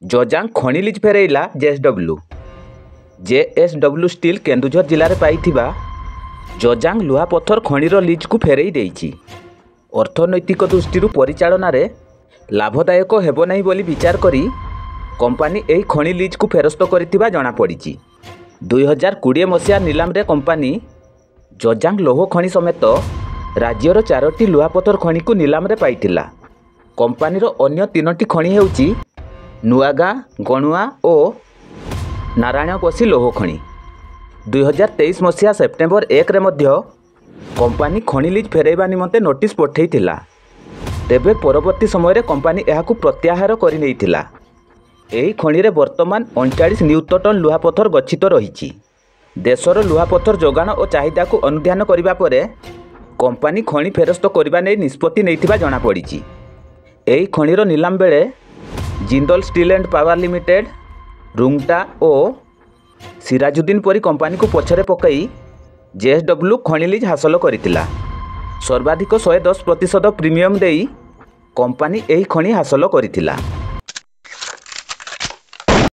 ଜଜାଙ୍ଗ ଖଣି ଲିଜ୍ ଫେରାଇଲା JSW. JSW steel Keonjhar ଜିଲ୍ଲାରେ ପାଇଥିବା ଜଜାଙ୍ଗ ଲୁହାପଥର ଖଣିର ଲିଜ୍କୁ ଫେରାଇ ଦେଇଛି। ଅର୍ଥନୈତିକ ଦୃଷ୍ଟିରୁ ପରିଚାଳନାରେ ଲାଭଦାୟକ ହେବ ନାହିଁ ବୋଲି ବିଚାର କରି କମ୍ପାନୀ ଏହି ଖଣି ଲିଜ୍କୁ ଫେରସ୍ତ କରିଥିବା ଜଣାପଡ଼ିଛି। 2020 ମସିହା ନିଲାମରେ କମ୍ପାନୀ ଜଜାଙ୍ଗ ଲୌହ ଖଣି ସମେତ ରାଜ୍ୟର 4ଟି ଲୁହାପଥର ଖଣିକୁ ନିଲାମରେ ପାଇଥିଲା। କମ୍ପାନୀର ଅନ୍ୟ 3ଟି ଖଣି ହେଉଛି ନୂଆଗାଁ, ଗଣୁଆ ଓ ନାରାୟଣପୋଷି ଲୌହ ଖଣି। 2023 ମସିହା ସେପ୍ଟେମ୍ବର 1ରେ ମଧ୍ୟ କମ୍ପାନୀ ଖଣି ଲିଜ୍ ଫେରାଇବା ନିମନ୍ତେ ନୋଟିସ୍ ପଠାଇଥିଲା। ତେବେ ପରବର୍ତ୍ତୀ ସମୟରେ କମ୍ପାନୀ ଏହାକୁ ପ୍ରତ୍ୟାହାର କରିନେଇଥିଲା। ଏହି ଖଣିରେ ବର୍ତ୍ତମାନ 39 ନିୟୁତ ଟନ୍ ଲୁହାପଥର ଗଚ୍ଛିତ ରହିଛି। ଦେଶର ଲୁହାପଥର ଯୋଗାଣ ଓ ଚାହିଦାକୁ ଅନୁଧ୍ୟାନ କରିବା ପରେ କମ୍ପାନୀ ଖଣି ଫେରସ୍ତ କରିବା ନେଇ ନିଷ୍ପତ୍ତି ନେଇଥିବା ଜଣାପଡ଼ିଛି। ଏହି ଖଣିର ନିଲାମ ବେଳେ Jindal steel and power limited, Rungta ଓ ସିରାଜୁଦ୍ଦିନ ପରି କମ୍ପାନୀକୁ ପଛରେ ପକାଇ ଜେଏସଡବ୍ଲ୍ୟୁ ଖଣି ଲିଜ୍ ହାସଲ କରିଥିଲା। ସର୍ବାଧିକ 110% ପ୍ରିମିୟମ୍ ଦେଇ କମ୍ପାନୀ ଏହି ଖଣି ହାସଲ କରିଥିଲା।